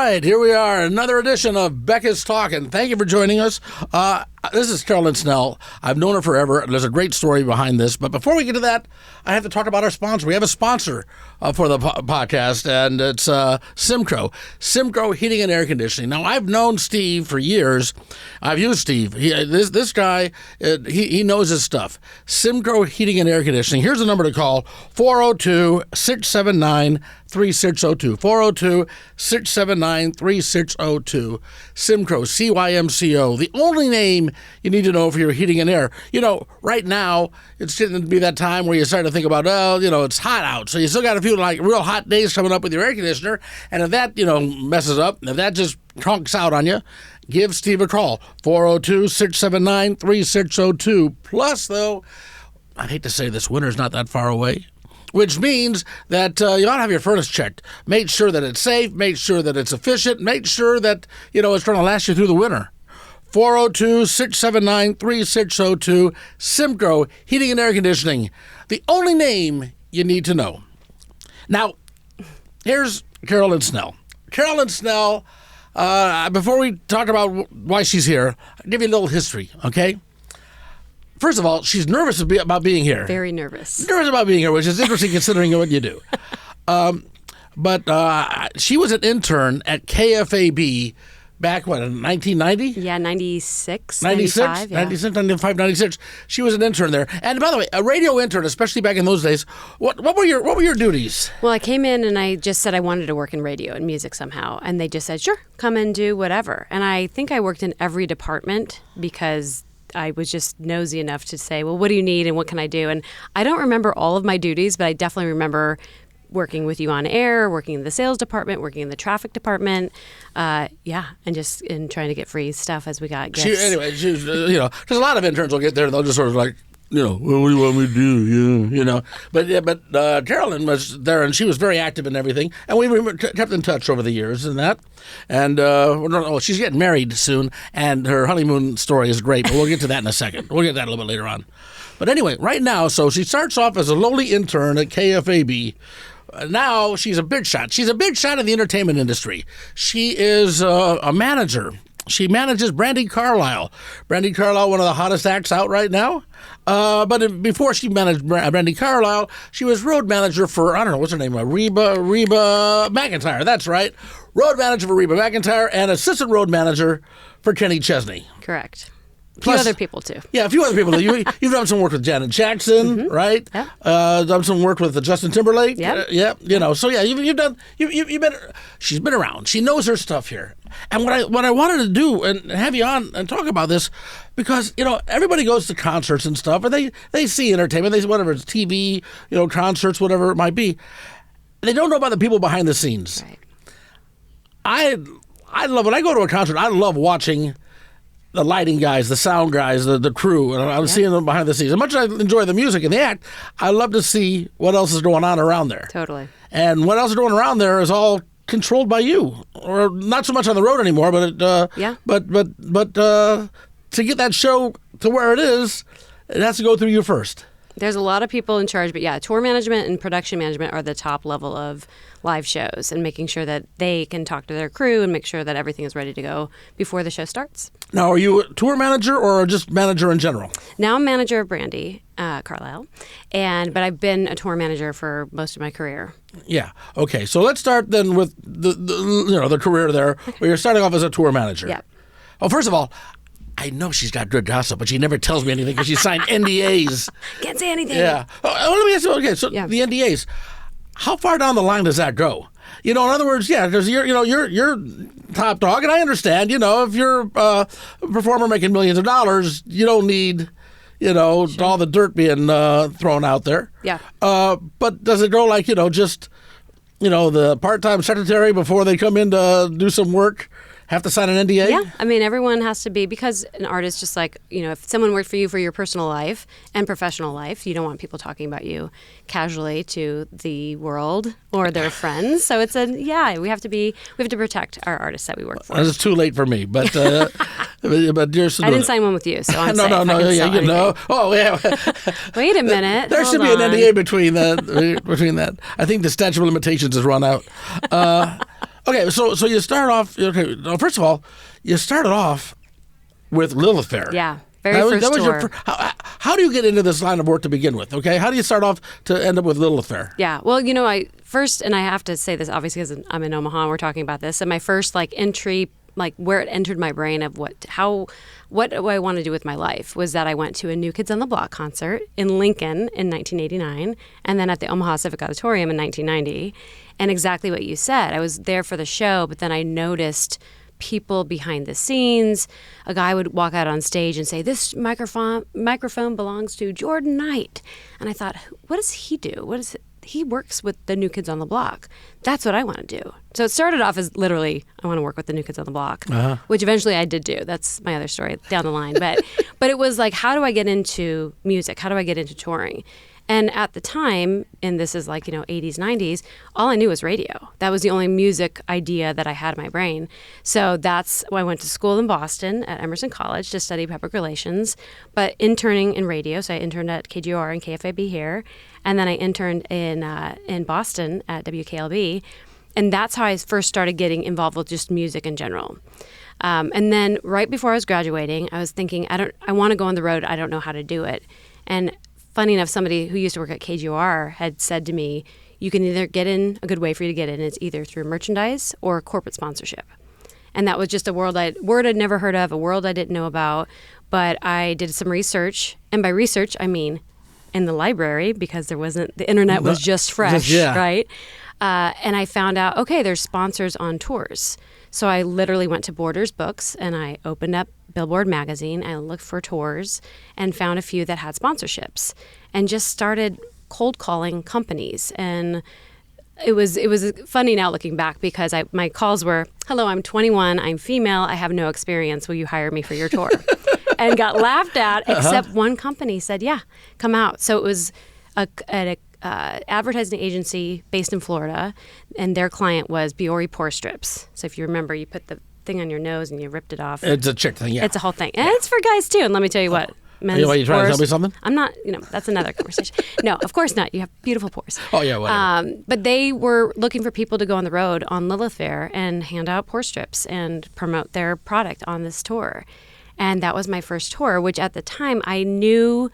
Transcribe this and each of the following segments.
right, here we are, another edition of Becca's Talking. Thank you for joining us. This is Carolyn Snell. I've known her forever. There's a great story behind this. But before we get to that, I have to talk about our sponsor. We have a sponsor for the podcast, and it's Simcoe. Simcoe Heating and Air Conditioning. Now, I've known Steve for years. I've used Steve. This guy, he knows his stuff. Simcoe Heating and Air Conditioning. Here's the number to call, 402-679-3602. 402-679-3602. Simcoe, C-Y-M-C-O. The only name you need to know for your heating and air. You know, right now, it's getting to be that time where you start to think about, it's hot out. So you still got a few like real hot days coming up with your air conditioner. And if that, messes up, if that just trunks out on you, give Steve a call, 402-679-3602. Plus, though, I hate to say this, winter's not that far away. Which means that you ought to have your furnace checked. Make sure that it's safe. Make sure that it's efficient. Make sure that, it's going to last you through the winter. 402-679-3602. Simcoe Heating and Air Conditioning. The only name you need to know. Now, here's Carolyn Snell. Carolyn Snell, before we talk about why she's here, I'll give you a little history, okay? First of all, she's nervous about being here. Very nervous. Nervous about being here, which is interesting considering what you do. But she was an intern at KFAB back, in 1990? Yeah, 96, 95, 96. She was an intern there. And by the way, a radio intern, especially back in those days, what were your duties? Well, I came in and I just said I wanted to work in radio and music somehow. And they just said, sure, come and do whatever. And I think I worked in every department because I was just nosy enough to say, well, what do you need and what can I do? And I don't remember all of my duties, but I definitely remember working with you on air, working in the sales department, working in the traffic department, and just trying to get free stuff as we got gifts. She was, because a lot of interns will get there and they'll just sort of like, well, what do you want me to do? But Carolyn was there and she was very active in everything, and we kept in touch over the years and that. And she's getting married soon, and her honeymoon story is great, but we'll get to that in a second. We'll get to that a little bit later on. But anyway, right now, so she starts off as a lowly intern at KFAB. Now she's a big shot. She's a big shot in the entertainment industry. She is a manager. She manages Brandi Carlisle. Brandi Carlisle, one of the hottest acts out right now. But before she managed Brandi Carlisle, she was road manager for, I don't know, what's her name? Reba McEntire. That's right. Road manager for Reba McEntire and assistant road manager for Kenny Chesney. Correct. A few other people, too. Yeah, a few other people. You've done some work with Janet Jackson, right? Yeah. Done some work with Justin Timberlake. Yeah. So yeah, you've been. She's been around. She knows her stuff here. And what I wanted to do and have you on and talk about this, because everybody goes to concerts and stuff, and they see entertainment. They see whatever it's TV, concerts, whatever it might be. They don't know about the people behind the scenes. Right. I love when I go to a concert. I love watching the lighting guys, the sound guys, the crew, and I'm seeing them behind the scenes. As much as I enjoy the music and the act, I love to see what else is going on around there. Totally. And what else is going around there is all controlled by you, or not so much on the road anymore. But But to get that show to where it is, it has to go through you first. There's a lot of people in charge, but yeah, tour management and production management are the top level of live shows, and making sure that they can talk to their crew and make sure that everything is ready to go before the show starts. Now, are you a tour manager or just manager in general? Now I'm manager of Brandi Carlisle, but I've been a tour manager for most of my career. Yeah. Okay. So let's start then with the career there, where you're starting off as a tour manager. Yeah. Well, first of all, I know she's got good gossip, but she never tells me anything because she signed NDAs. Can't say anything. Yeah. Let me ask you. Okay. So the NDAs, how far down the line does that go? In other words, because you're top dog, and I understand. If you're a performer making millions of dollars, you don't need, all the dirt being thrown out there. Yeah. But does it go like just, the part-time secretary before they come in to do some work? Have to sign an NDA? Yeah. I mean, everyone has to be, because an artist, just like, if someone worked for you for your personal life and professional life, you don't want people talking about you casually to the world or their friends. So we have to protect our artists that we work for. It's too late for me, but you're still I didn't sign one with you, so I'm safe. No. Oh, yeah. Wait a minute. There should be an NDA between that. I think the statute of limitations has run out. Okay, so you start off. Okay, well, first of all, you started off with Lilith Fair. Yeah, first tour. How do you get into this line of work to begin with? Okay, how do you start off to end up with Lilith Fair? Yeah, well, I have to say this obviously because I'm in Omaha and we're talking about this, and my first entry, where it entered my brain of what do I want to do with my life was that I went to a New Kids on the Block concert in Lincoln in 1989 and then at the Omaha Civic Auditorium in 1990. And exactly what you said, I was there for the show, but then I noticed people behind the scenes. A guy would walk out on stage and say, "This microphone belongs to Jordan Knight." And I thought, what does he do? He works with the New Kids on the Block. That's what I want to do. So it started off as literally, I want to work with the New Kids on the Block, which eventually I did do. That's my other story down the line. But it was how do I get into music? How do I get into touring? And at the time, and this is 80s, 90s, all I knew was radio. That was the only music idea that I had in my brain. So that's why I went to school in Boston at Emerson College to study public relations, but interning in radio. So I interned at KGOR and KFAB here. And then I interned in Boston at WKLB. And that's how I first started getting involved with just music in general. And then right before I was graduating, I was thinking, I want to go on the road. I don't know how to do it. And funny enough, somebody who used to work at KGOR had said to me, you can either get in, a good way for you to get in is either through merchandise or corporate sponsorship. And that was just a word I'd never heard of, a world I didn't know about. But I did some research. And by research, I mean in the library, because the internet was just fresh, right? And I found out, okay, there's sponsors on tours. So I literally went to Borders Books and I opened up Billboard magazine and looked for tours and found a few that had sponsorships and just started cold calling companies. And it was funny now looking back because my calls were, "Hello, I'm 21, I'm female, I have no experience, will you hire me for your tour?" And got laughed at, except one company said, "Yeah, come out." So it was an advertising agency based in Florida, and their client was Biore Pore Strips. So if you remember, you put the thing on your nose and you ripped it off. It's a chick thing, yeah. It's a whole thing. And it's for guys too. And let me tell you what. Are you trying to tell me something? I'm not, that's another conversation. No, of course not. You have beautiful pores. Oh, yeah, whatever. But they were looking for people to go on the road on Lilith Fair and hand out pore strips and promote their product on this tour. And that was my first tour, which at the time I knew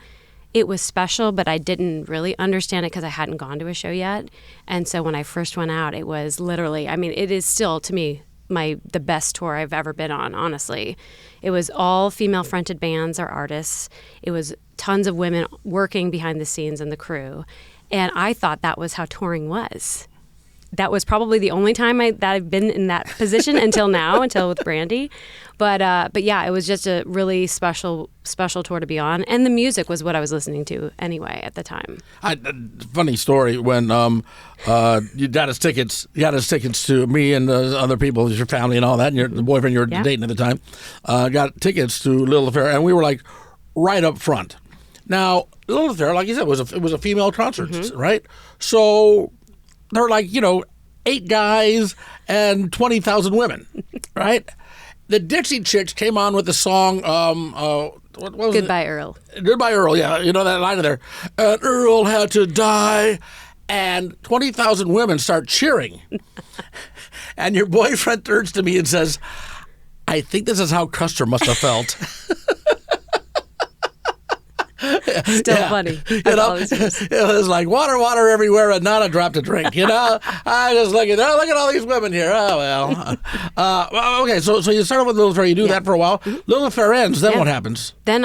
it was special, but I didn't really understand it because I hadn't gone to a show yet. And so when I first went out, it was literally, it is still, to me, the best tour I've ever been on, honestly. It was all female-fronted bands or artists. It was tons of women working behind the scenes and the crew. And I thought that was how touring was. That was probably the only time that I've been in that position until now, until with Brandi. But yeah, it was just a really special tour to be on. And the music was what I was listening to anyway at the time. Funny story, when you got us tickets to me and the other people, your family and all that, and the boyfriend you were dating at the time, got tickets to Lilith Fair, and we were right up front. Now, Lilith Fair, like you said, it was a female concert, right? So there were 8 guys and 20,000 women, right? The Dixie Chicks came on with the song, what was Goodbye, it? Earl. Goodbye, Earl, yeah. You know that line in there. And Earl had to die. And 20,000 women start cheering. And your boyfriend turns to me and says, "I think this is how Custer must have felt." Still funny. It was like water everywhere and not a drop to drink. I just look at all these women here. Oh well. Okay, so you started with Lilith Fair. You do that for a while. Lilith Fair ends. Then what happens? Then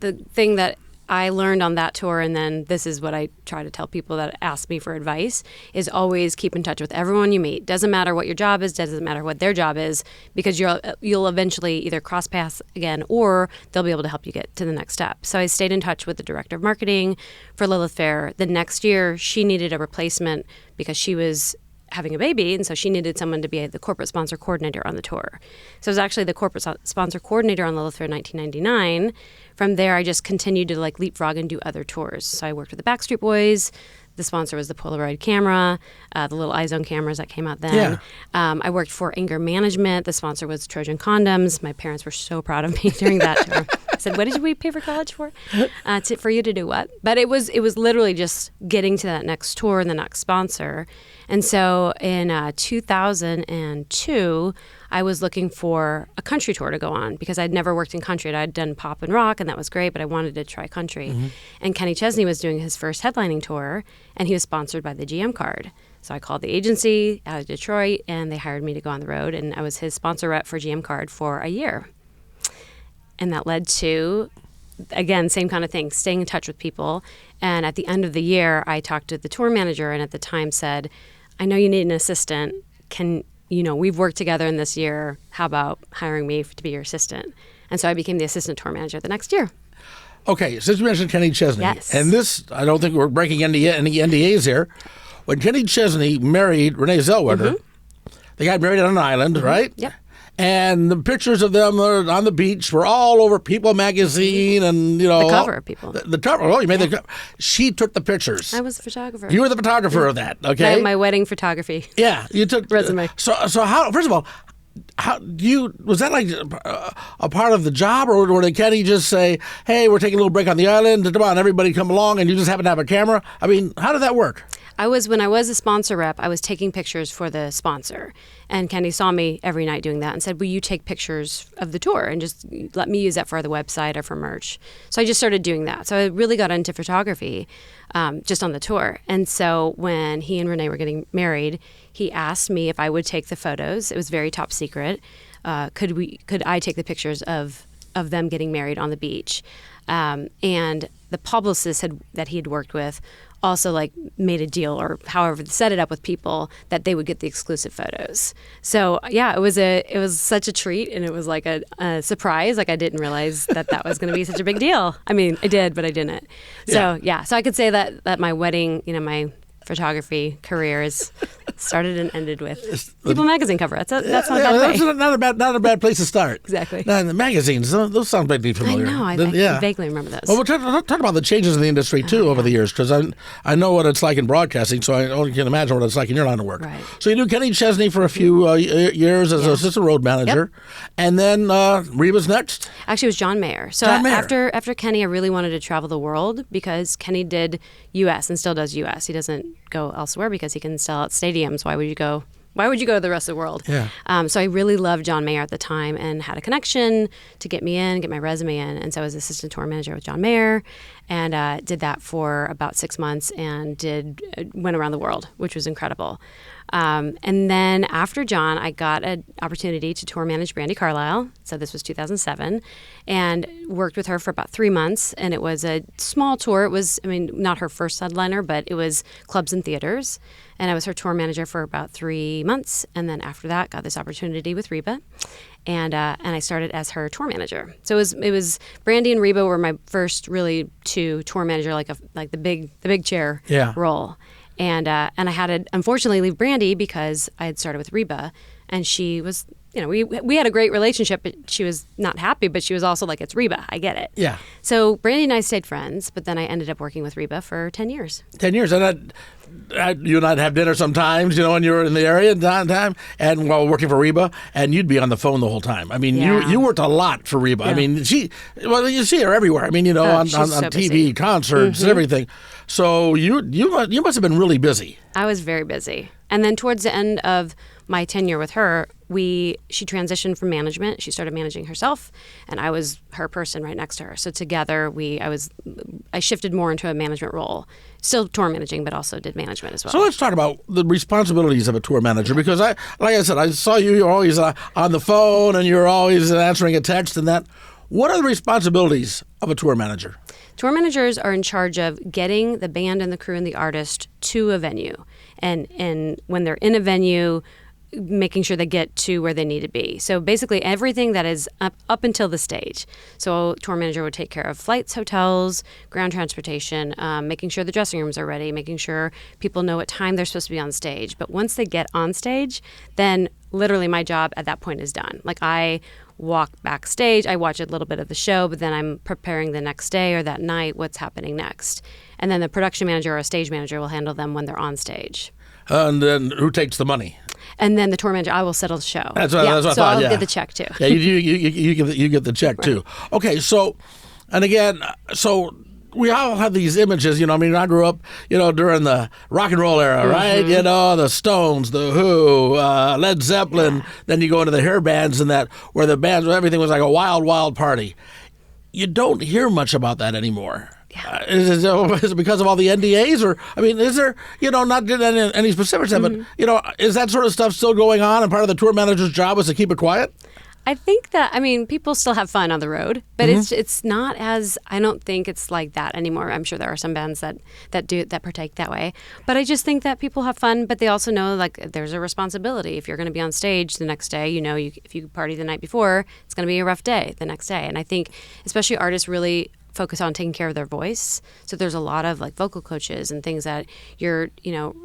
the thing that I learned on that tour, and then this is what I try to tell people that ask me for advice, is always keep in touch with everyone you meet. Doesn't matter what your job is, doesn't matter what their job is, because you'll eventually either cross paths again or they'll be able to help you get to the next step. So I stayed in touch with the director of marketing for Lilith Fair. The next year, she needed a replacement because she was having a baby, and so she needed someone to be the corporate sponsor coordinator on the tour. So I was actually the corporate sponsor coordinator on Lilith Fair in 1999. From there, I just continued to leapfrog and do other tours. So I worked with the Backstreet Boys. The sponsor was the Polaroid camera, the little iZone cameras that came out then. Yeah. I worked for Anger Management. The sponsor was Trojan Condoms. My parents were so proud of me during that tour. said, what did we pay for college for? For you to do what? But it was literally just getting to that next tour and the next sponsor. And so in 2002, I was looking for a country tour to go on because I'd never worked in country. I'd done pop and rock, and that was great, but I wanted to try country. And Kenny Chesney was doing his first headlining tour, and he was sponsored by the GM card. So I called the agency out of Detroit, and they hired me to go on the road, and I was his sponsor rep for GM card for a year. And that led to, again, same kind of thing, staying in touch with people. And at the end of the year, I talked to the tour manager, and at the time said, I know you need an assistant. We've worked together in this year. How about hiring me to be your assistant? And so I became the assistant tour manager the next year. Okay, since you mentioned Kenny Chesney, yes. And this, I don't think we're breaking any NDAs here. When Kenny Chesney married Renee Zellweger, they got married on an island, right? Yep. And the pictures of them on the beach were all over People magazine, and the cover of People. The cover. Oh, you made the cover. She took the pictures. I was a photographer. You were the photographer of that. Okay. My wedding photography. Yeah, you took resume. So how? First of all, how was that like a part of the job, or did Kenny just say, "Hey, we're taking a little break on the island. Come on, everybody, come along," and you just happen to have a camera? I mean, how did that work? When I was a sponsor rep, I was taking pictures for the sponsor. And Kenny saw me every night doing that and said, will you take pictures of the tour and just let me use that for the website or for merch? So I just started doing that. So I really got into photography just on the tour. And so when he and Renee were getting married, he asked me if I would take the photos. It was very top secret. Could I take the pictures of them getting married on the beach? And the publicist that he had worked with also made a deal, or however set it up with People, that they would get the exclusive photos. So yeah, it was such a treat, and it was like a surprise. I didn't realize that was going to be such a big deal. I mean, I did, but I didn't. So yeah, so I could say that my wedding, my photography career is started and ended with People magazine cover. That's not bad. That's not a bad place to start. Exactly. Now, the magazines, those sound vaguely familiar. I know. I vaguely remember those. Well, we'll talk about the changes in the industry too over the years, because I know what it's like in broadcasting, so I only can imagine what it's like in your line of work. Right. So you knew Kenny Chesney for a few years as assistant road manager, and then Reba's next. Actually, it was John Mayer. So John Mayer. After Kenny, I really wanted to travel the world, because Kenny did U.S. and still does U.S. He doesn't go elsewhere because he can sell out stadiums. Why would you go to the rest of the world? Yeah. So I really loved John Mayer at the time and had a connection to get me in, get my resume in. And so I was assistant tour manager with John Mayer, and did that for about 6 months, and went around the world, which was incredible. And then after John, I got an opportunity to tour manage Brandi Carlisle. So this was 2007, and worked with her for about 3 months. And it was a small tour. It was, not her first headliner, but it was clubs and theaters. And I was her tour manager for about 3 months. And then after that, got this opportunity with Reba. And I started as her tour manager. So it was Brandi and Reba were my first really two tour manager, like the big chair role. And I had to unfortunately leave Brandi because I had started with Reba, and she was, we had a great relationship, but she was not happy, but she was also like, it's Reba, I get it. Yeah. So Brandi and I stayed friends, but then I ended up working with Reba for 10 years. 10 years. And you and I'd have dinner sometimes, when you were in the area downtown, and while working for Reba, and you'd be on the phone the whole time. You worked a lot for Reba. Yeah. You see her everywhere. on so TV, busy. concerts, and everything. So you must have been really busy. I was very busy. And then towards the end of my tenure with her, she transitioned from management. She started managing herself, and I was her person right next to her. So together, I shifted more into a management role, still tour managing, but also did management as well. So let's talk about the responsibilities of a tour manager, because like I said, I saw you're always on the phone, and you're always answering a text and that. What are the responsibilities of a tour manager? Tour managers are in charge of getting the band and the crew and the artist to a venue, and when they're in a venue, making sure they get to where they need to be. So basically everything that is up until the stage. So tour manager would take care of flights, hotels, ground transportation, making sure the dressing rooms are ready, making sure people know what time they're supposed to be on stage. But once they get on stage, then literally my job at that point is done. I walk backstage, I watch a little bit of the show, but then I'm preparing the next day or that night what's happening next. And then the production manager or a stage manager will handle them when they're on stage. And then who takes the money? And then the tour manager, I will settle the show. That's what I so thought. I'll Yeah. get the check too. Yeah, you get the check too. Okay, so, and again, so we all have these images, I mean, I grew up, during the rock and roll era, right? The Stones, the Who, Led Zeppelin. Then you go into the hair bands and that, where everything was like a wild, wild party. You don't hear much about that anymore. Yeah. Is it because of all the NDAs, or I mean, is there not getting any specifics, but is that sort of stuff still going on? And part of the tour manager's job is to keep it quiet. I think that, people still have fun on the road, but it's not as, I don't think it's like that anymore. I'm sure there are some bands that partake that way, but I just think that people have fun, but they also know like there's a responsibility. If you're going to be on stage the next day, if you party the night before, it's going to be a rough day the next day. And I think especially artists really focus on taking care of their voice. So there's a lot of like vocal coaches and things that you're,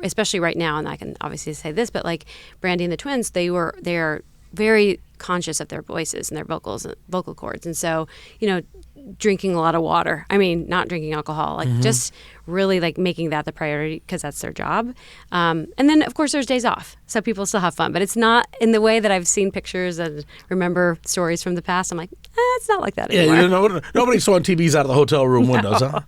especially right now, and I can obviously say this, but like Brandi and the twins, they are very conscious of their voices and their vocal cords. And so, drinking a lot of water. Not drinking alcohol, like just really like making that the priority because that's their job. And then of course there's days off. So people still have fun, but it's not in the way that I've seen pictures and remember stories from the past. I'm like, it's not like that anymore. Yeah, nobody's throwing TVs out of the hotel room windows, huh?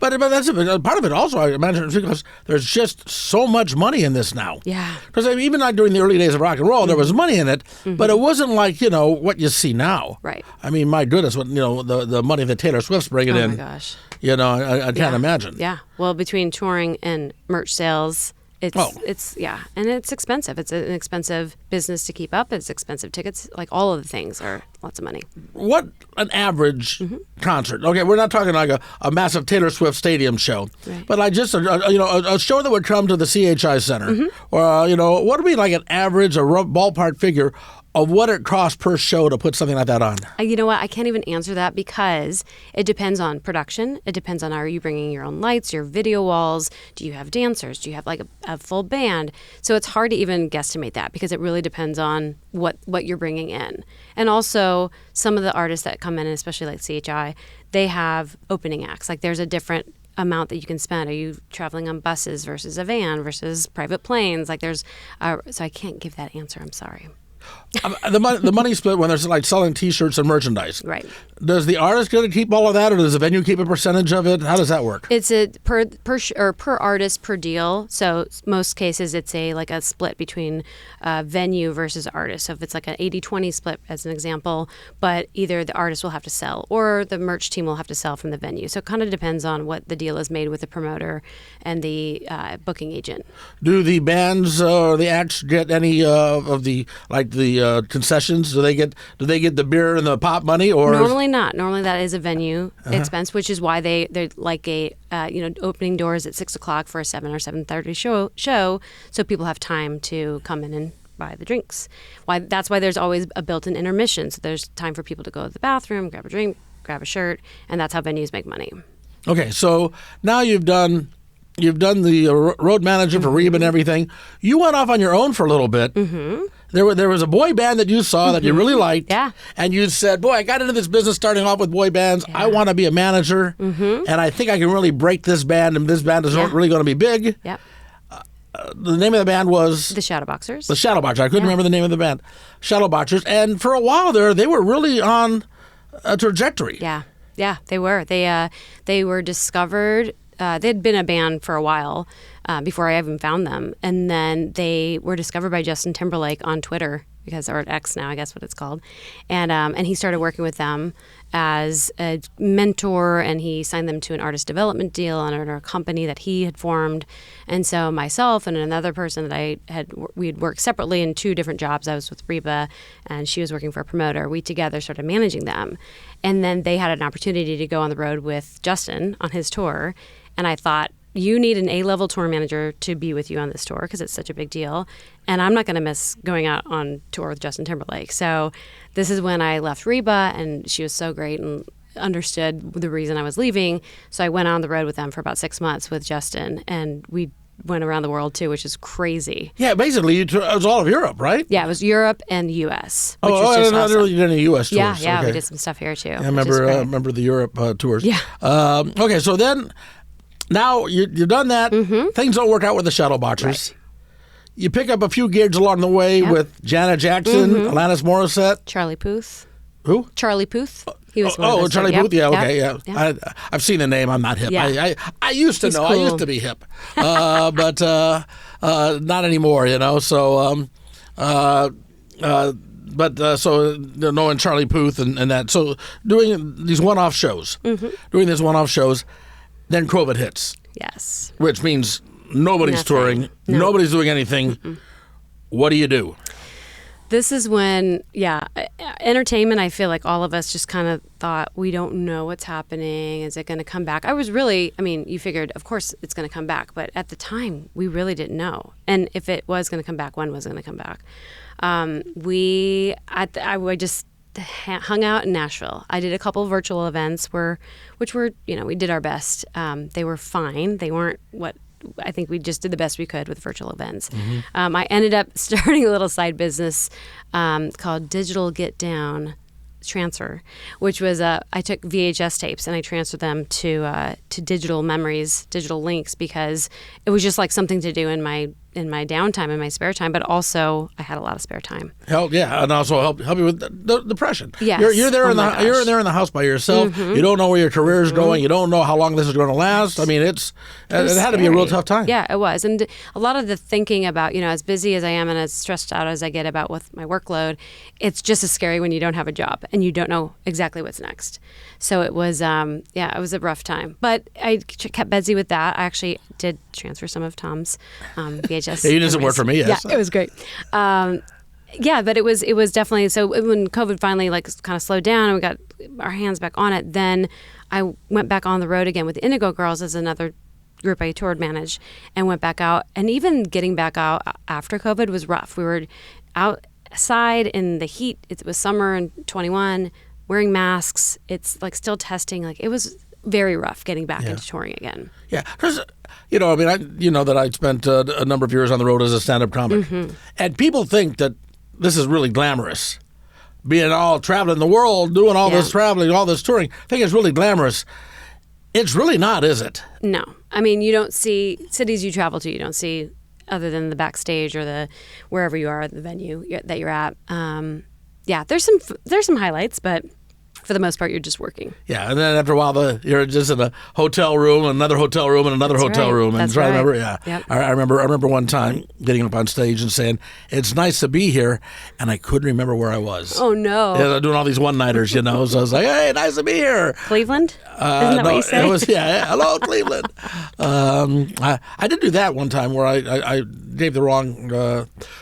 But that's part of it also, I imagine, because there's just so much money in this now. Yeah. Because even like during the early days of rock and roll, there was money in it, but it wasn't like, what you see now. Right. My goodness, what the money that Taylor Swift's bringing in. Oh my gosh. I can't imagine. Yeah. Well, between touring and merch sales, it's and it's expensive. It's an expensive business to keep up. It's expensive tickets. Like all of the things are lots of money. What an average concert? Okay, we're not talking like a massive Taylor Swift stadium show, but like just a show that would come to the CHI Center, or what would be like an average, a rough ballpark figure of what it costs per show to put something like that on? You know what? I can't even answer that because it depends on production. It depends on, are you bringing your own lights, your video walls? Do you have dancers? Do you have like a full band? So it's hard to even guesstimate that because it really depends on what you're bringing in. And also some of the artists that come in, especially like CHI, they have opening acts. Like there's a different amount that you can spend. Are you traveling on buses versus a van versus private planes? Like so I can't give that answer. I'm sorry. The money split when there's like selling T-shirts and merchandise. Right. Does the artist get to keep all of that, or does the venue keep a percentage of it? How does that work? It's a per artist per deal. So most cases it's a split between venue versus artist. So if it's like an 80-20 split as an example, but either the artist will have to sell or the merch team will have to sell from the venue. So it kind of depends on what the deal is made with the promoter and the booking agent. Do the bands or the acts get any of the concessions? Do they get the beer and the pop money, or normally not? Normally that is a venue expense, which is why they're like a opening doors at 6:00 for a 7 or 7:30 show, so people have time to come in and buy the drinks. That's why there's always a built-in intermission, so there's time for people to go to the bathroom, grab a drink, grab a shirt, and that's how venues make money. Okay, so now you've done the road manager for Reba and everything. You went off on your own for a little bit. There was a boy band that you saw that you really liked. Yeah. And you said, boy, I got into this business starting off with boy bands. Yeah. I want to be a manager. And I think I can really break this band, and this band is really going to be big. Yep. The name of the band was? The Shadowboxers. The Shadowboxers. I couldn't remember the name of the band. Shadowboxers. And for a while there, they were really on a trajectory. Yeah. Yeah, they were. They were discovered. They'd been a band for a while before I even found them. And then they were discovered by Justin Timberlake on Twitter, or X now, I guess what it's called. And he started working with them as a mentor, and he signed them to an artist development deal under a company that he had formed. And so myself and another person that we had worked separately in 2 different jobs. I was with Reba, and she was working for a promoter. We together started managing them. And then they had an opportunity to go on the road with Justin on his tour. And I thought, you need an A-level tour manager to be with you on this tour because it's such a big deal. And I'm not going to miss going out on tour with Justin Timberlake. So this is when I left Reba, and she was so great and understood the reason I was leaving. So I went on the road with them for about 6 months with Justin, and we went around the world too, which is crazy. Yeah, basically it was all of Europe, right? Yeah, it was Europe and the U.S. Which was just awesome. Really did any U.S. tours. Yeah, okay. We did some stuff here too. Yeah, I remember the Europe tours. Yeah. Okay, so then now you've done that. Things don't work out with the Shadowboxers. Right. you pick up a few gigs along the way with Janet Jackson, Alanis Morissette. Charlie Puth. Who? Charlie Puth. He was one of those Charlie guys. Puth. Yeah, okay, Yep. yeah. I've seen the name. I'm not hip. Yeah. I used to He's know. cool. I used to be hip, but not anymore. So, so knowing Charlie Puth and that. So doing these one-off shows, then COVID hits. Yes. Which means nobody's Nothing. touring, No. nobody's doing anything. What do you do? This is when, entertainment, I feel like all of us just kind of thought, we don't know what's happening. Is it going to come back? You figured, of course, it's going to come back. But at the time, we really didn't know. And if it was going to come back, when was it going to come back? I just hung out in Nashville. I did a couple of virtual events which were, we did our best. They were fine. They weren't what I think we just did the best we could with virtual events. I ended up starting a little side business called Digital Get Down Transfer, which was I took VHS tapes and I transferred them to digital memories, digital links, because it was just like something to do in my downtime, in my spare time, but also I had a lot of spare time. And also help you with the depression. Yes. You're there you're there in the house by yourself. You don't know where your career is going. You don't know how long this is going to last. I mean, it had to be a real tough time. Yeah, it was. And a lot of the thinking about, as busy as I am and as stressed out as I get about with my workload, it's just as scary when you don't have a job and you don't know exactly what's next. So it was, it was a rough time. But I kept busy with that. I actually did transfer some of Tom's VHS. Yeah, you did some work for me, yes. Yeah, it was great. But it was definitely, so when COVID finally kind of slowed down and we got our hands back on it, then I went back on the road again with the Indigo Girls as another group I toured managed, and went back out. And even getting back out after COVID was rough. We were outside in the heat. It was summer in 21, wearing masks. It's still testing. It was very rough getting back into touring again. Yeah, because that I spent a number of years on the road as a stand-up comic, and people think that this is really glamorous, being all traveling the world, doing all this traveling, all this touring. I think it's really glamorous. It's really not, is it? No, you don't see cities you travel to. You don't see other than the backstage or the wherever you are, the venue that you're at. There's some highlights, but for the most part, you're just working. Yeah, and then after a while, you're just in a hotel room, another hotel room, and another hotel room. And That's I right. remember, Yep. I remember one time getting up on stage and saying, "It's nice to be here," and I couldn't remember where I was. Oh no! Yeah, doing all these one-nighters, So I was like, "Hey, nice to be here." Cleveland? Isn't that what you say? It was hello, Cleveland. I did do that one time where I gave the wrong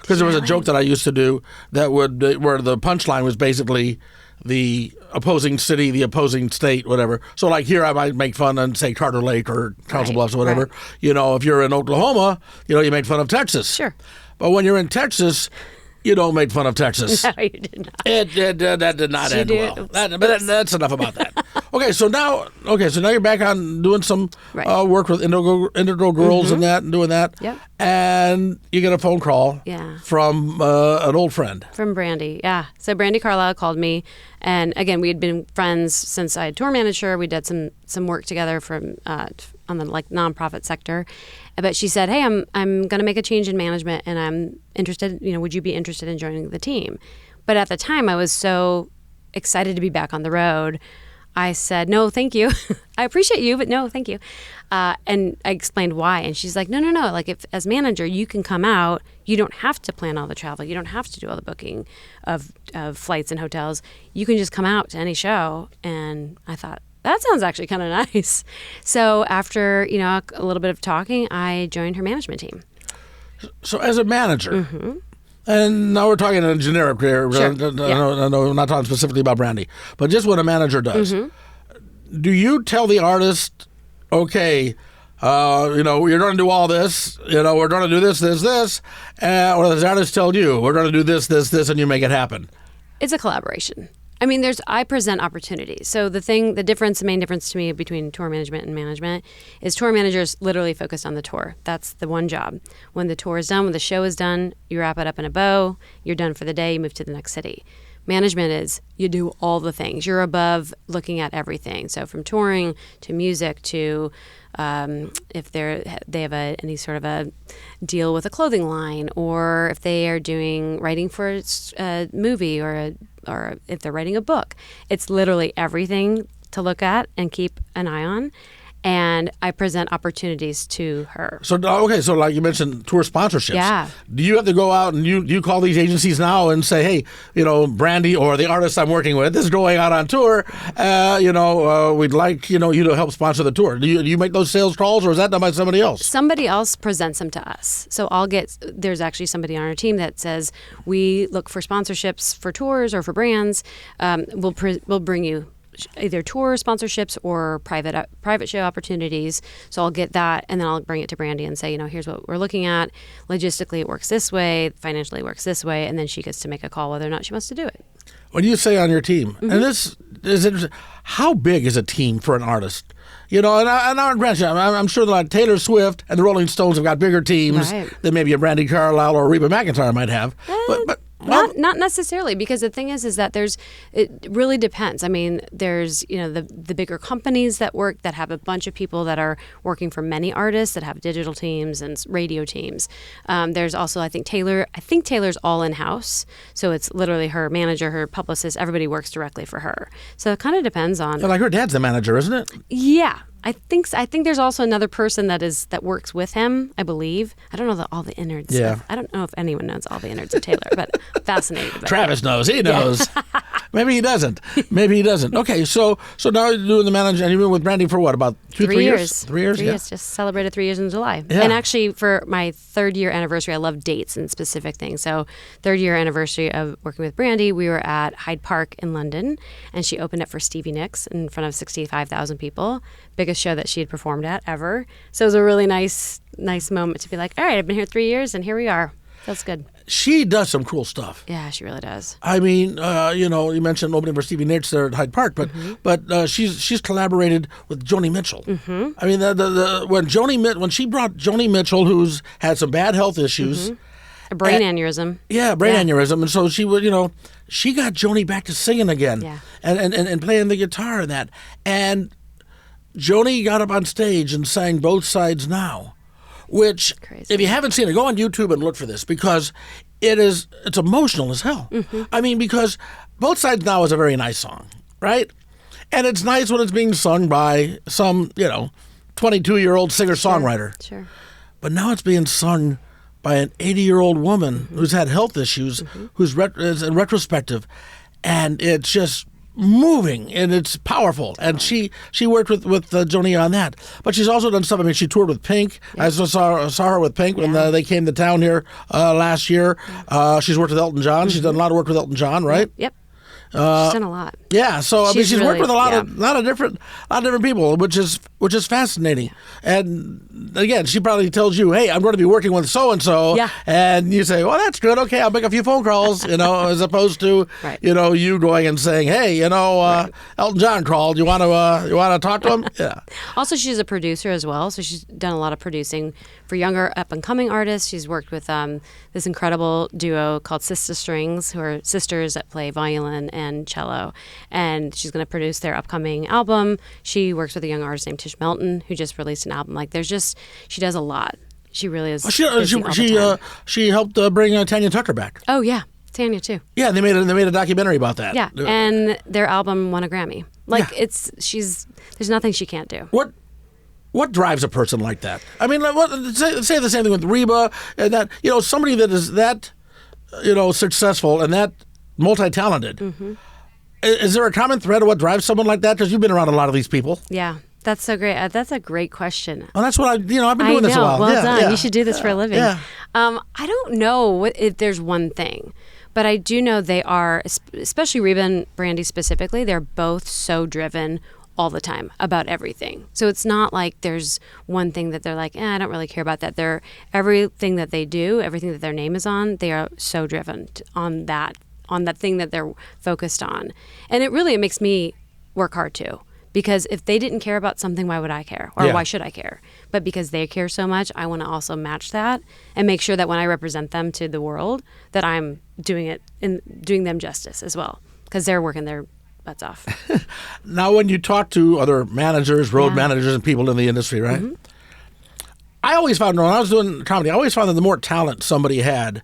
because there was a joke that I used to do that where the punchline was basically the opposing city, the opposing state, whatever. So here I might make fun and say Carter Lake or Council Bluffs or whatever. Right. If you're in Oklahoma, you make fun of Texas. Sure. But when you're in Texas, you don't make fun of Texas. No, you did not. That did not end well. That's enough about that. Okay, so now you're back on doing some work with Indigo Girls and that and doing that. Yep. And you get a phone call from an old friend. From Brandi, yeah. So Brandi Carlisle called me, and again, we had been friends since I had tour managed her. We did some work together from on the nonprofit sector. But she said, "Hey, I'm going to make a change in management, and I'm interested. Would you be interested in joining the team?" But at the time, I was so excited to be back on the road. I said, "No, thank you. I appreciate you, but no, thank you." And I explained why, and she's like, "No. If as manager, you can come out. You don't have to plan all the travel. You don't have to do all the booking of flights and hotels. You can just come out to any show." And I thought, that sounds actually kind of nice. So after a little bit of talking, I joined her management team. So as a manager, and now we're talking in a generic here. Sure. I'm not talking specifically about Brandi, but just what a manager does. Do you tell the artist, okay, you're going to do all this, we're going to do this, or does the artist tell you, we're going to do this, and you make it happen? It's a collaboration. I present opportunities. So the main difference to me between tour management and management is tour managers literally focused on the tour. That's the one job. When the tour is done, when the show is done, you wrap it up in a bow, you're done for the day, you move to the next city. Management is you do all the things. You're above looking at everything. So from touring to music to if they have any sort of a deal with a clothing line, or if they are doing writing for a movie or if they're writing a book. It's literally everything to look at and keep an eye on. And I present opportunities to her. So like you mentioned, tour sponsorships. Yeah. Do you have to go out and you call these agencies now and say, hey, Brandi or the artist I'm working with is going out on tour. We'd like you to help sponsor the tour. Do you make those sales calls, or is that done by somebody else? Somebody else presents them to us. So there's actually somebody on our team that says we look for sponsorships for tours or for brands. We'll bring you either tour sponsorships or private show opportunities. So I'll get that, and then I'll bring it to Brandi and say, here's what we're looking at. Logistically, it works this way. Financially, it works this way. And then she gets to make a call whether or not she wants to do it. When you say on your team, and this is interesting, how big is a team for an artist? And I'm sure that like Taylor Swift and the Rolling Stones have got bigger teams than maybe a Brandi Carlisle or Reba McEntire might have. Not necessarily, because the thing is that it really depends. I mean, there's the bigger companies that have a bunch of people that are working for many artists that have digital teams and radio teams. There's also I think Taylor's all in house, so it's literally her manager, her publicist, everybody works directly for her. So it kind of depends on. Like her dad's the manager, isn't it? Yeah. I think there's also another person that works with him, I believe. I don't know all the innards. Yeah. I don't know if anyone knows all the innards of Taylor, but I'm fascinated about Travis knows. He knows. Maybe he doesn't. Okay, so now you're doing the manager, and you've been with Brandi for what, about 3 years? 3 years, yeah. Just celebrated 3 years in July. Yeah. And actually, for my 3rd year anniversary, I love dates and specific things. So 3rd year anniversary of working with Brandi, we were at Hyde Park in London, and she opened up for Stevie Nicks in front of 65,000 people. Biggest show that she had performed at ever. So it was a really nice moment to be like, all right, I've been here 3 years, and here we are. Feels good. She does some cool stuff. Yeah, she really does. I mean, you mentioned opening for Stevie Nicks there at Hyde Park, but she's collaborated with Joni Mitchell. Mm-hmm. I mean, when she brought Joni Mitchell, who's had some bad health issues, a brain aneurysm. Yeah, aneurysm, and so she would, she got Joni back to singing again, and playing the guitar and that, and Joni got up on stage and sang Both Sides Now, which, if you haven't seen it, go on YouTube and look for this, because it's emotional as hell. Mm-hmm. I mean, because Both Sides Now is a very nice song, right? And it's nice when it's being sung by some, 22-year-old singer-songwriter. Sure. But now it's being sung by an 80-year-old woman who's had health issues, who's in retrospective, and it's just moving, and it's powerful, and she worked with Joni on that. But she's also done stuff. I mean, she toured with Pink. I saw her with Pink when they came to town here last year. She's worked with Elton John. She's done a lot of work with Elton John, right? Yep. She's done a lot. Yeah, so I mean, she's really, worked with a lot of different people, which is fascinating. And again, she probably tells you, "Hey, I'm going to be working with so and so," and you say, "Well, that's good. Okay, I'll make a few phone calls," as opposed to you going and saying, "Hey, Elton John called. You want to talk to him?" Yeah. Also, she's a producer as well, so she's done a lot of producing for younger up and coming artists. She's worked with this incredible duo called Sister Strings, who are sisters that play violin and cello, and she's going to produce their upcoming album. She works with a young artist named Tish Melton, who just released an album. She does a lot. She really is. She helped bring Tanya Tucker back. Oh yeah, Tanya too. Yeah, they made a documentary about that. Yeah, and their album won a Grammy. There's nothing she can't do. What drives a person like that? I mean, say the same thing with Reba, and that somebody that is that successful and that multi-talented. Mm-hmm. Is there a common thread of what drives someone like that? Because you've been around a lot of these people. Yeah, that's so great. That's a great question. Well, that's what I've been doing this a while. Well done. You should do this for a living. Yeah. I don't know if there's one thing, but I do know they are, especially Reba and Brandi specifically, they're both so driven all the time about everything. So it's not like there's one thing that they're like, I don't really care about that. Everything that they do, everything that their name is on, they are so driven on that thing that they're focused on. And it makes me work hard too. Because if they didn't care about something, why would I care? Or why should I care? But because they care so much, I want to also match that and make sure that when I represent them to the world, that I'm doing it doing them justice as well, because they're working their butts off. Now, when you talk to other managers, road managers, and people in the industry, right? Mm-hmm. I always found, when I was doing comedy, I always found that the more talent somebody had,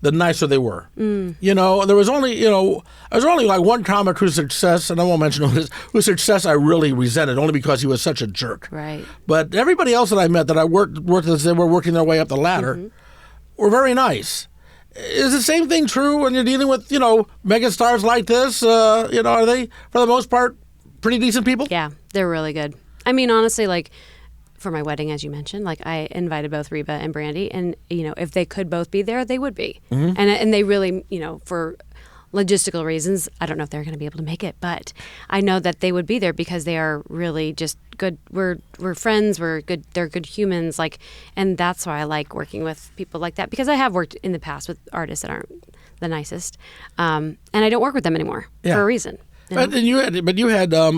the nicer they were. There was only, like one comic whose success, and I won't mention who it is, whose success I really resented, only because he was such a jerk. Right. But everybody else that I met that I worked as they were working their way up the ladder were very nice. Is the same thing true when you're dealing with, mega stars like this? Are they, for the most part, pretty decent people? Yeah, they're really good. I mean, honestly, like, for my wedding, as you mentioned, like, I invited both Reba and Brandi, and, if they could both be there, they would be. Mm-hmm. And they really, for logistical reasons, I don't know if they're going to be able to make it, but I know that they would be there because they are really just good. We're friends. We're good. They're good humans. Like, and that's why I like working with people like that, because I have worked in the past with artists that aren't the nicest, and I don't work with them anymore for a reason. But you had a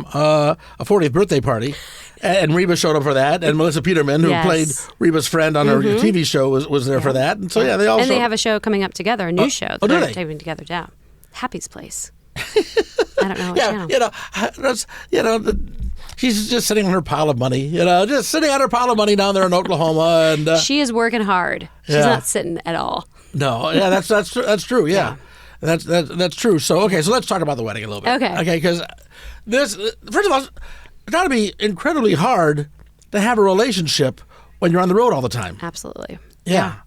40th birthday party, and Reba showed up for that, and Melissa Peterman, who played Reba's friend on her TV show, was there for that, and so they also, and they have a show coming up together, a new show that they're taping together. Yeah, Happy's Place. I don't know what channel. She's just sitting on her pile of money, just sitting on her pile of money down there in Oklahoma, and she is working hard. She's not sitting at all. No, that's true. Yeah. That's true. So let's talk about the wedding a little bit. Okay, because this, first of all, it's got to be incredibly hard to have a relationship when you're on the road all the time. Absolutely. Yeah.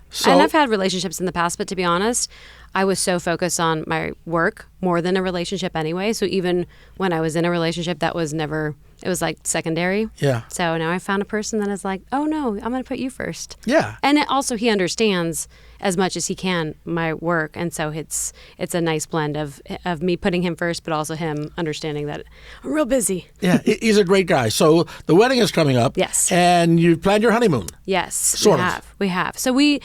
So, and I've had relationships in the past, but to be honest, I was so focused on my work more than a relationship anyway. So even when I was in a relationship, that was never, it was like secondary. Yeah. So now I found a person that is like, oh no, I'm going to put you first. Yeah. And also he understands as much as he can my work, and so it's a nice blend of me putting him first, but also him understanding that I'm real busy. Yeah, he's a great guy. So the wedding is coming up. Yes. And you planned your honeymoon. Yes, we have. So we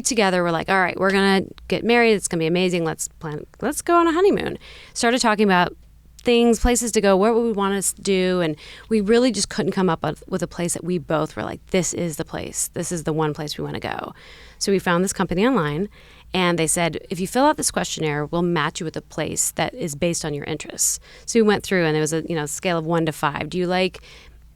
together were like, all right, we're gonna get married. It's gonna be amazing. Let's go on a honeymoon. Started talking about things, places to go, what would we want to do, and we really just couldn't come up with a place that we both were like, this is the place. This is the one place we want to go. So we found this company online, and they said, if you fill out this questionnaire, we'll match you with a place that is based on your interests. So we went through, and there was a scale of 1 to 5. Do you like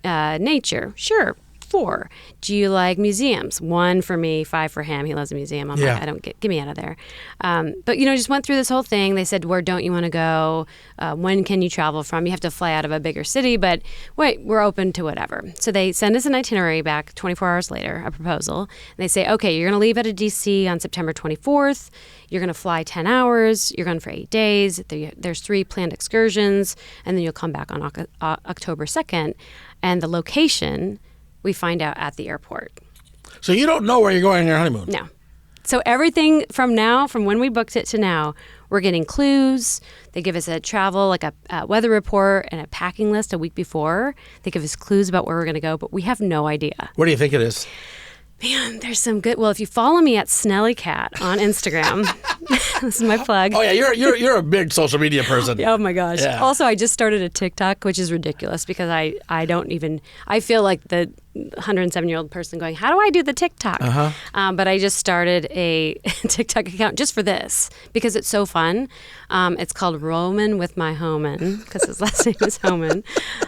nature? Sure. 4. Do you like museums? 1 for me, 5 for him. He loves a museum. I'm like, I don't get me out of there. But just went through this whole thing. They said, where don't you want to go? When can you travel from? You have to fly out of a bigger city, but wait, we're open to whatever. So they send us an itinerary back 24 hours later, a proposal. And they say, okay, you're going to leave out of DC on September 24th. You're going to fly 10 hours. You're going for 8 days. There's 3 planned excursions, and then you'll come back on October 2nd. And the location we find out at the airport. So you don't know where you're going on your honeymoon? No. So everything from when we booked it to now, we're getting clues. They give us a travel, like a weather report and a packing list a week before. They give us clues about where we're going to go, but we have no idea. Where do you think it is? Man, there's some good. Well, if you follow me at Snellycat on Instagram, this is my plug. Oh yeah, you're a big social media person. Oh my gosh. Yeah. Also, I just started a TikTok, which is ridiculous because I feel like the 107-year-old person going, how do I do the TikTok? But I just started a TikTok account just for this because it's so fun. It's called Roman with my Homan because his last name is Homan.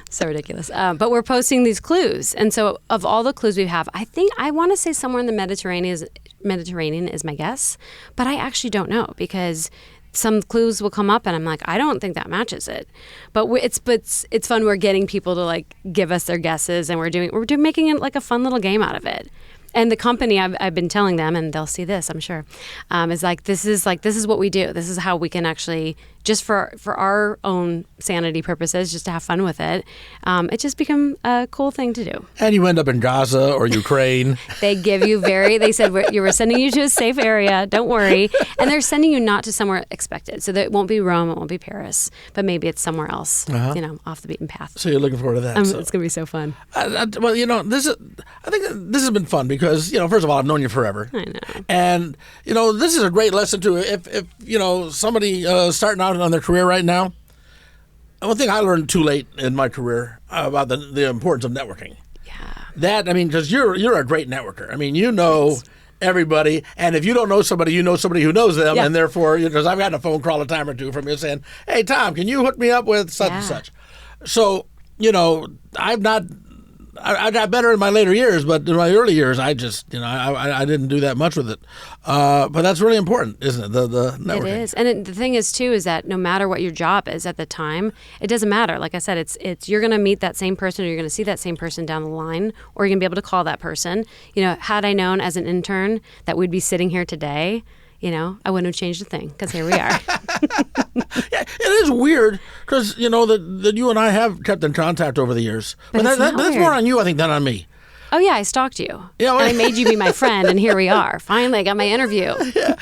So ridiculous. But we're posting these clues. And so of all the clues we have, I want to say somewhere in the Mediterranean is my guess. But I actually don't know because some clues will come up and I'm like, I don't think that matches it. But it's fun. We're getting people to like give us their guesses, and we're making it like a fun little game out of it. And the company, I've been telling them, and they'll see this, I'm sure, is like this is what we do. This is how we can actually, just for our own sanity purposes, just to have fun with it. It just become a cool thing to do. And you end up in Gaza or Ukraine. They give you they said we're sending you to a safe area. Don't worry. And they're sending you not to somewhere expected. So that it won't be Rome, it won't be Paris, but maybe it's somewhere else, off the beaten path. So you're looking forward to that. It's going to be so fun. I think this has been fun because, first of all, I've known you forever. I know. And, this is a great lesson too. If somebody starting out on their career right now, one thing I learned too late in my career about the importance of networking. Yeah. That, because you're a great networker. everybody. And if you don't know somebody, you know somebody who knows them. Yeah. And therefore, because I've gotten a phone call a time or two from you saying, hey, Tom, can you hook me up with such and such? So, I got better in my later years, but in my early years, I just, I didn't do that much with it. But that's really important, isn't it? The networking. It is. And the thing is, too, is that no matter what your job is at the time, it doesn't matter. Like I said, it's you're going to meet that same person, or you're going to see that same person down the line, or you're going to be able to call that person. Had I known as an intern that we'd be sitting here today, I wouldn't have changed a thing, because here we are. Yeah, it is weird because, that you and I have kept in contact over the years. But that's more on you, I think, than on me. Oh, yeah, I stalked you. Yeah, well, and I made you be my friend, and here we are. Finally, I got my interview. Yeah.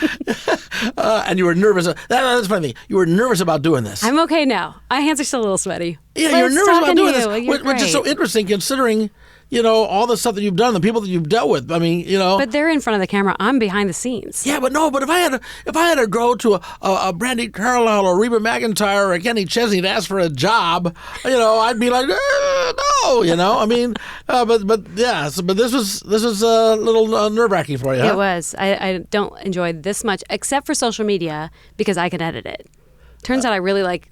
And you were nervous. That's the funny thing. You were nervous about doing this. I'm okay now. My hands are still a little sweaty. Yeah, you're nervous about doing this, You're which is so interesting considering, all the stuff that you've done, the people that you've dealt with. I mean, But they're in front of the camera. I'm behind the scenes. Yeah, but if I had to go to a Brandi Carlisle or Reba McEntire or Kenny Chesney to ask for a job, I'd be like, no, I mean, but this was a little nerve-wracking for you. Huh? It was. I don't enjoy this much, except for social media, because I can edit it. Turns out I really like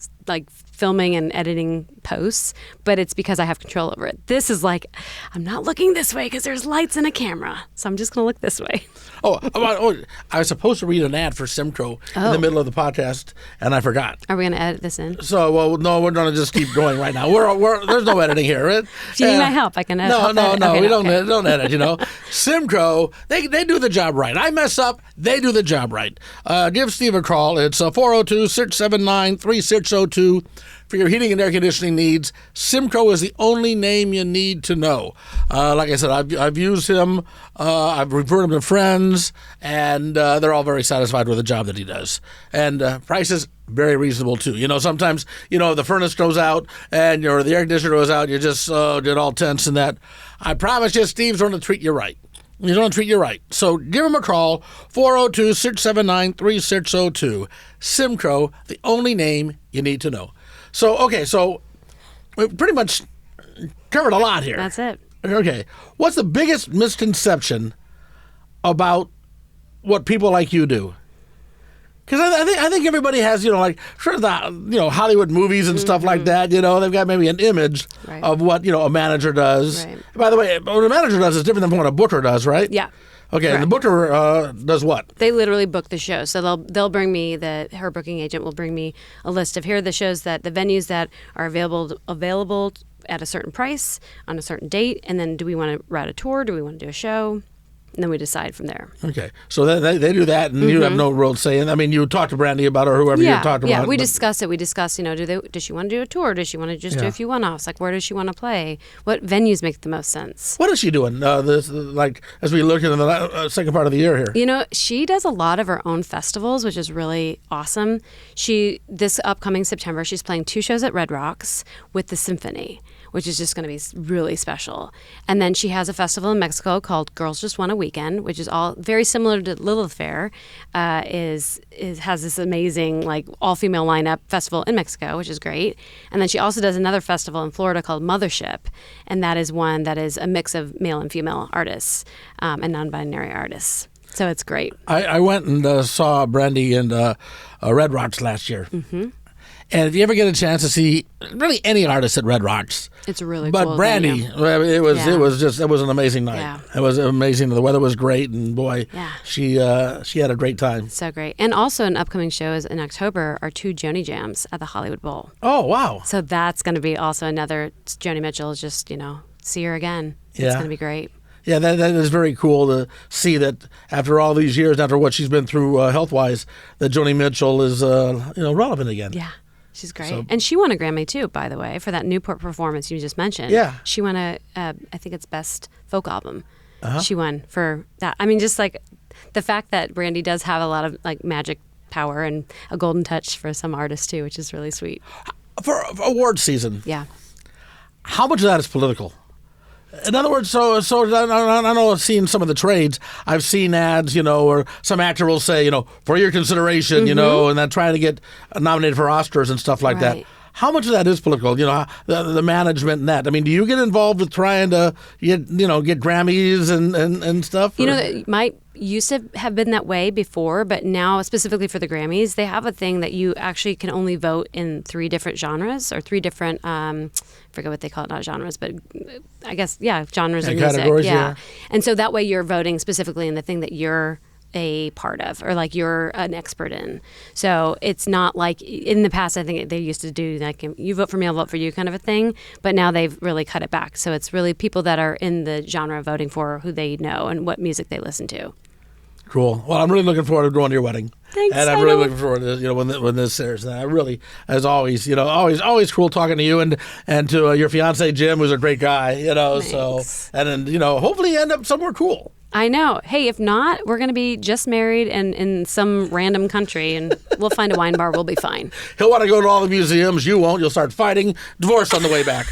filming and editing posts, but it's because I have control over it. This is like, I'm not looking this way because there's lights and a camera, so I'm just going to look this way. I was supposed to read an ad for Simcoe in the middle of the podcast, and I forgot. Are we going to edit this in? So, no, we're going to just keep going right now. There's no editing here. Right? If you need my help, I can edit. No, okay, we don't edit, Simcoe, they do the job right. I mess up, they do the job right. Give Steve a call. It's 402-679-3602 for your heating and air conditioning needs. Simcoe is the only name you need to know. Like I said, I've used him. I've referred him to friends, and they're all very satisfied with the job that he does. And prices very reasonable too. Sometimes the furnace goes out and the air conditioner goes out. You just get all tense and that. I promise you, Steve's going to treat you right. He's going to treat you right. So give him a call, 402-679-3602. Simcoe, the only name you need to know. So we pretty much covered a lot here. That's it. Okay. What's the biggest misconception about what people like you do? Because I think everybody has, Hollywood movies and stuff like that. They've got maybe an image of what, a manager does. Right. By the way, what a manager does is different than what a booker does, right? Yeah. Okay, correct. And the booker does what? They literally book the show. So they'll bring me, her booking agent will bring me a list of here are the shows the venues that are available at a certain price on a certain date, and then do we want to route a tour? Do we want to do a show? And then we decide from there. Okay. So they do that, and you have no real say. I mean, you talk to Brandi about it or whoever you talked about. Yeah, we discuss it. We discuss, does she want to do a tour? Does she want to just do a few one-offs? Like, where does she want to play? What venues make the most sense? What is she doing, as we look into the second part of the year here? She does a lot of her own festivals, which is really awesome. This upcoming September, she's playing 2 shows at Red Rocks with the Symphony, which is just going to be really special. And then she has a festival in Mexico called Girls Just Want a Weekend, which is all very similar to Lilith Fair. Has this amazing all-female lineup festival in Mexico, which is great. And then she also does another festival in Florida called Mothership, and that is one that is a mix of male and female artists and non-binary artists. So it's great. I went and saw Brandi in Red Rocks last year. Mm-hmm. And if you ever get a chance to see really any artist at Red Rocks, it's a really but cool Brandi, venue. it was an amazing night. Yeah. It was amazing. The weather was great, and boy, she had a great time. So great. And also an upcoming show is in October are 2 Joni Jams at the Hollywood Bowl. Oh wow! So that's going to be also another Joni Mitchell. Just see her again. It's going to be great. Yeah, that is very cool to see that after all these years, after what she's been through health-wise, that Joni Mitchell is relevant again. Yeah. She's great. And she won a Grammy, too, by the way, for that Newport performance you just mentioned. Yeah. She won I think it's Best Folk Album. Uh-huh. She won for that. I mean, just the fact that Brandi does have a lot of magic power and a golden touch for some artists, too, which is really sweet. For award season. Yeah. How much of that is political? In other words, so I know I've seen some of the trades. I've seen ads, or some actor will say, for your consideration, and then trying to get nominated for Oscars and stuff like that. how much of that is political? The management and that. I mean, do you get involved with trying to get Grammys and stuff? That might used to have been that way before, but now specifically for the Grammys, they have a thing that you actually can only vote in 3 different genres or 3 different, I forget what they call it, not genres, but I guess, genres of music. Categories, yeah. And so that way you're voting specifically in the thing that you're a part of or like you're an expert in. So it's not like in the past, I think they used to do like, you vote for me, I'll vote for you kind of a thing. But now they've really cut it back. So it's really people that are in the genre voting for who they know and what music they listen to. Cool. Well, I'm really looking forward to going to your wedding. Thanks. And I'm really looking forward to when this airs. And I really, as always, always cool talking to you and to your fiance Jim, who's a great guy. Thanks. So and then hopefully end up somewhere cool. I know. Hey, if not, we're going to be just married and in some random country, and we'll find a wine bar. We'll be fine. He'll want to go to all the museums. You won't. You'll start fighting. Divorce on the way back.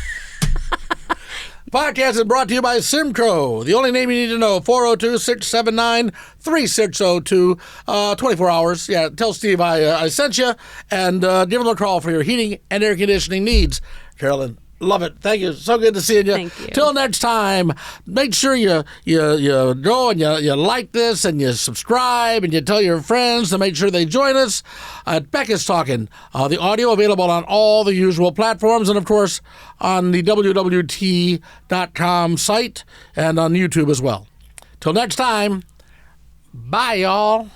Podcast is brought to you by Simcoe. The only name you need to know, 402-679-3602, 24 hours. Yeah, tell Steve I sent you, and give him a call for your heating and air conditioning needs. Carolyn, love it. Thank you. So good to see you. Thank you. Till next time, make sure you go and you like this and you subscribe and you tell your friends to make sure they join us. Beck is Talking. The audio available on all the usual platforms and, of course, on the WWT.com site and on YouTube as well. Till next time, bye, y'all.